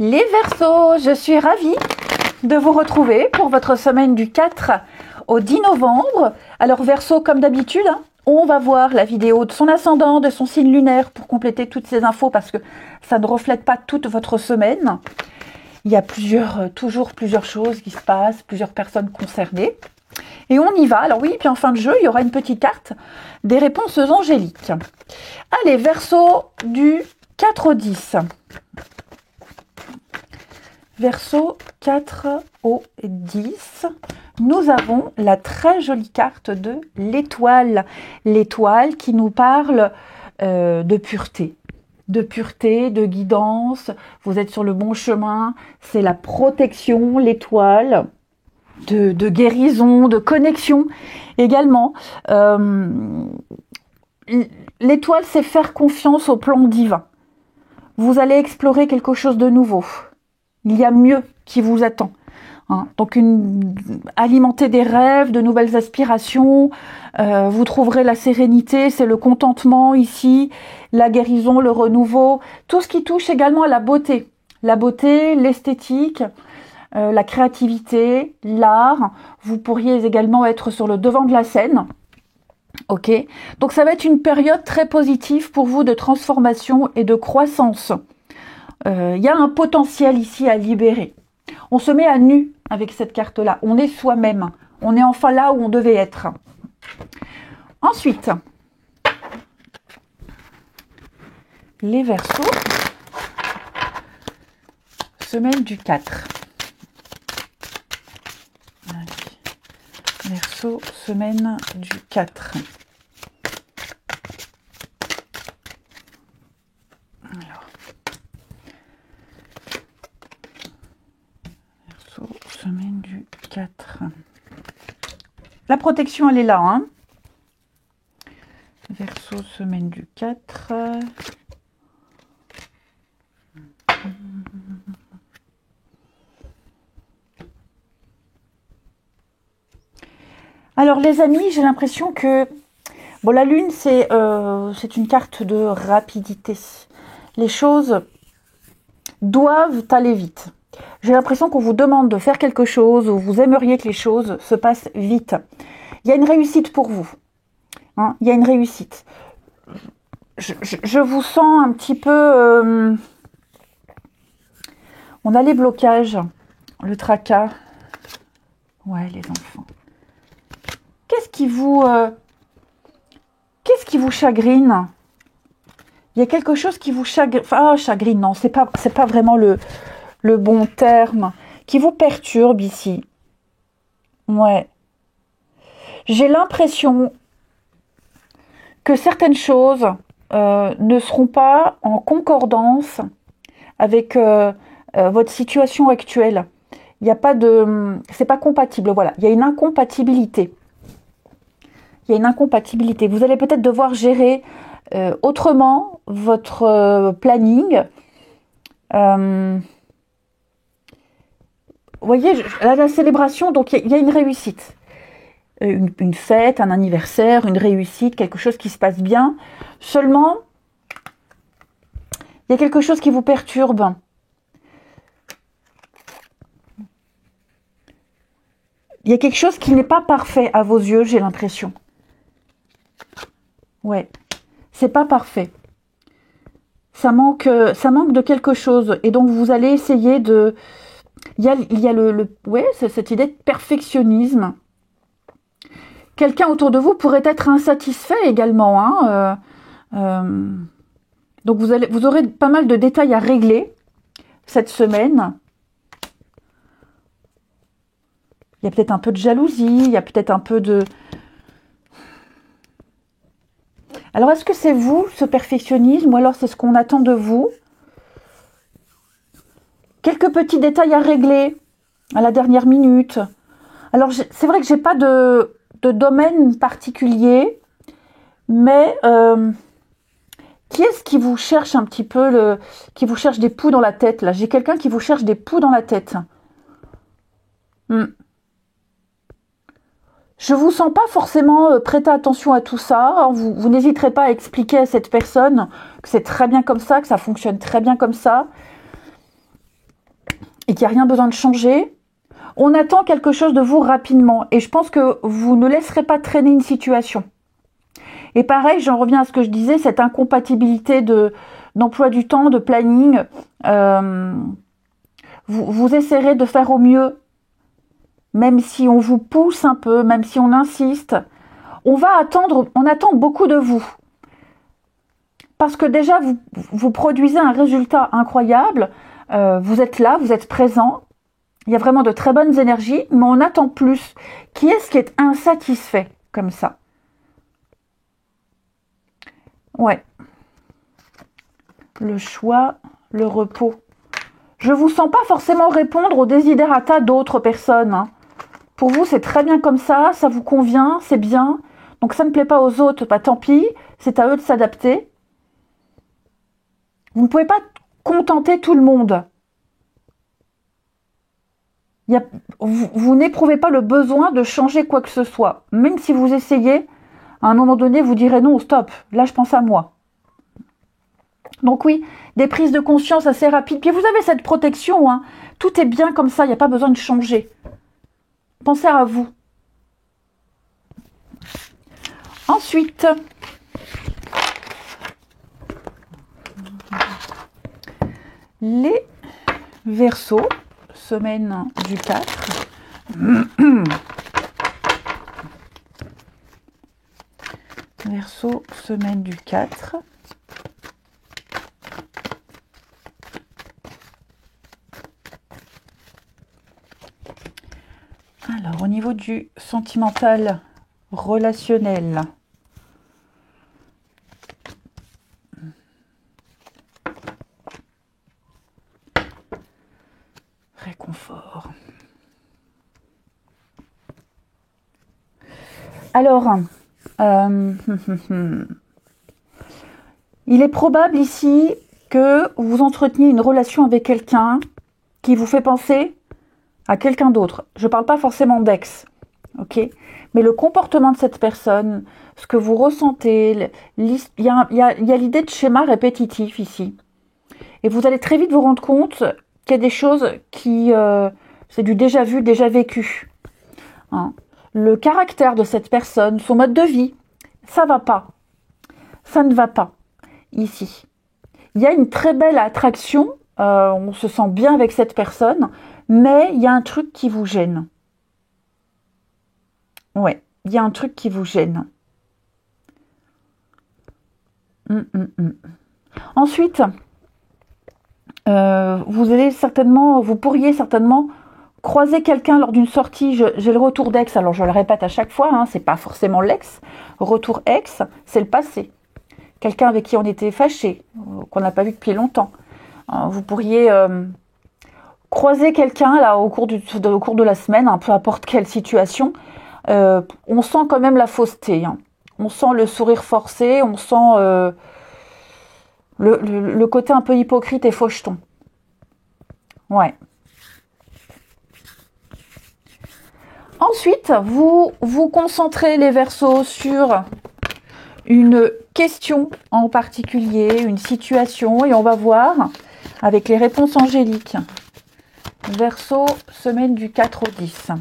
Les Verseaux, je suis ravie de vous retrouver pour votre semaine du 4 au 10 novembre. Alors Verseau, comme d'habitude, on va voir la vidéo de son ascendant, de son signe lunaire pour compléter toutes ces infos parce que ça ne reflète pas toute votre semaine. Il y a toujours plusieurs choses qui se passent, plusieurs personnes concernées. Et on y va. Alors oui, puis en fin de jeu, il y aura une petite carte des réponses angéliques. Allez, Verseau du 4 au 10. Verseau 4 au 10, nous avons la très jolie carte de l'étoile. L'étoile qui nous parle de pureté, de guidance. Vous êtes sur le bon chemin. C'est la protection, l'étoile, de guérison, de connexion également. L'étoile, c'est faire confiance au plan divin. Vous allez explorer quelque chose de nouveau. Il y a mieux qui vous attend. Donc, alimenter des rêves, de nouvelles aspirations. Vous trouverez la sérénité, c'est le contentement ici, la guérison, le renouveau. Tout ce qui touche également à la beauté. La beauté, l'esthétique, la créativité, l'art. Vous pourriez également être sur le devant de la scène. Ok. Donc, ça va être une période très positive pour vous de transformation et de croissance. Il y a un potentiel ici à libérer. On se met à nu avec cette carte-là. On est soi-même. On est enfin là où on devait être. Ensuite, les Verseaux, semaine du 4. Verseau, semaine du 4. Semaine du 4. La protection, elle est là. Verseau, semaine du 4. Alors, les amis, j'ai l'impression que... Bon, la Lune, c'est une carte de rapidité. Les choses doivent aller vite. J'ai l'impression qu'on vous demande de faire quelque chose ou vous aimeriez que les choses se passent vite. Il y a une réussite pour vous. Il y a une réussite. Je vous sens un petit peu... on a les blocages, le tracas. Ouais, les enfants. Qu'est-ce qui vous chagrine? Il y a quelque chose qui vous chagrine. Enfin, chagrine, non, c'est pas vraiment le bon terme, qui vous perturbe ici. Ouais. J'ai l'impression que certaines choses ne seront pas en concordance avec votre situation actuelle. Il n'y a pas de... C'est pas compatible, voilà. Il y a une incompatibilité. Il y a une incompatibilité. Vous allez peut-être devoir gérer autrement votre planning. Vous voyez, la célébration, donc il y a une réussite. Une fête, un anniversaire, une réussite, quelque chose qui se passe bien. Seulement, il y a quelque chose qui vous perturbe. Il y a quelque chose qui n'est pas parfait à vos yeux, j'ai l'impression. Ouais, c'est pas parfait. Ça manque de quelque chose. Et donc, vous allez essayer de... Il y a cette idée de perfectionnisme. Quelqu'un autour de vous pourrait être insatisfait également. Donc vous aurez pas mal de détails à régler cette semaine. Il y a peut-être un peu de jalousie, il y a peut-être un peu de... Alors est-ce que c'est vous, ce perfectionnisme, ou alors c'est ce qu'on attend de vous? Quelques petits détails à régler à la dernière minute. Alors, c'est vrai que j'ai pas de domaine particulier, mais qui est-ce qui vous cherche un petit peu, qui vous cherche des poux dans la tête, là? J'ai quelqu'un qui vous cherche des poux dans la tête. Je vous sens pas forcément prêter attention à tout ça. Vous n'hésiterez pas à expliquer à cette personne que c'est très bien comme ça, que ça fonctionne très bien comme ça. et qu'il n'y a rien besoin de changer, on attend quelque chose de vous rapidement. Et je pense que vous ne laisserez pas traîner une situation. Et pareil, j'en reviens à ce que je disais, cette incompatibilité d'emploi du temps, de planning, vous essaierez de faire au mieux, même si on vous pousse un peu, même si on insiste. On attend beaucoup de vous. Parce que déjà, vous produisez un résultat incroyable, vous êtes là, vous êtes présent, il y a vraiment de très bonnes énergies, mais on attend plus. Qui est-ce qui est insatisfait comme ça? Ouais. Le choix, le repos. Je vous sens pas forcément répondre aux desiderata d'autres personnes. Hein. Pour vous, c'est très bien comme ça vous convient, c'est bien. Donc ça ne plaît pas aux autres, pas tant pis, c'est à eux de s'adapter. Vous ne pouvez pas contenter tout le monde. Vous n'éprouvez pas le besoin de changer quoi que ce soit. Même si vous essayez, à un moment donné, vous direz non, stop, là je pense à moi. Donc oui, des prises de conscience assez rapides. Puis vous avez cette protection, hein. Tout est bien comme ça, il n'y a pas besoin de changer. Pensez à vous. Ensuite, les Verseaux, semaine du 4. Verseau, semaine du 4. Alors, au niveau du sentimental relationnel, réconfort. Alors, il est probable ici que vous entreteniez une relation avec quelqu'un qui vous fait penser à quelqu'un d'autre. Je ne parle pas forcément d'ex, ok? Mais le comportement de cette personne, ce que vous ressentez, il y a l'idée de schéma répétitif ici. Et vous allez très vite vous rendre compte qu'il y a des choses qui... c'est du déjà vu, déjà vécu. Hein. Le caractère de cette personne, son mode de vie, ça va pas. Ça ne va pas, ici. Il y a une très belle attraction, on se sent bien avec cette personne, mais il y a un truc qui vous gêne. Ouais, il y a un truc qui vous gêne. Ensuite, vous pourriez certainement croiser quelqu'un lors d'une sortie. J'ai le retour d'ex, alors je le répète à chaque fois, hein, c'est pas forcément l'ex. Retour ex, c'est le passé. Quelqu'un avec qui on était fâché, qu'on n'a pas vu depuis longtemps. Vous pourriez croiser quelqu'un là au cours de la semaine, hein, peu importe quelle situation. On sent quand même la fausseté. Hein. On sent le sourire forcé, on sent le côté un peu hypocrite et faucheton. Ouais. Ensuite, vous vous concentrez les Verseaux sur une question en particulier, une situation, et on va voir avec les réponses angéliques. Verseau, semaine du 4 au 10.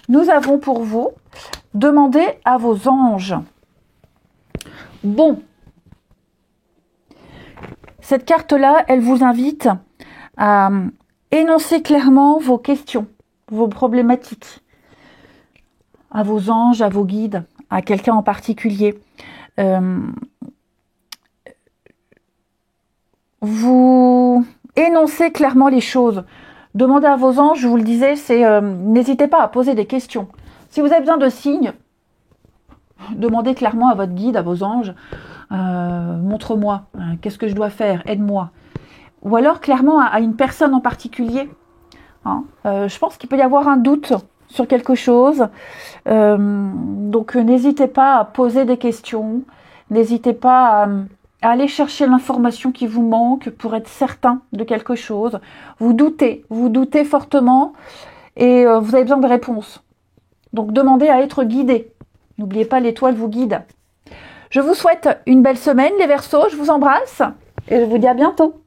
Nous avons pour vous demandé à vos anges. Bon, cette carte-là, elle vous invite à énoncer clairement vos questions, vos problématiques, à vos anges, à vos guides, à quelqu'un en particulier. Vous énoncez clairement les choses. Demandez à vos anges, je vous le disais, n'hésitez pas à poser des questions. Si vous avez besoin de signes, demandez clairement à votre guide, à vos anges, montre-moi, qu'est-ce que je dois faire, aide-moi. Ou alors clairement à une personne en particulier. Hein. Je pense qu'il peut y avoir un doute sur quelque chose. Donc n'hésitez pas à poser des questions. N'hésitez pas à aller chercher l'information qui vous manque pour être certain de quelque chose. Vous doutez fortement et vous avez besoin de réponses. Donc demandez à être guidé. N'oubliez pas, l'étoile vous guide. Je vous souhaite une belle semaine les Verseaux, je vous embrasse et je vous dis à bientôt.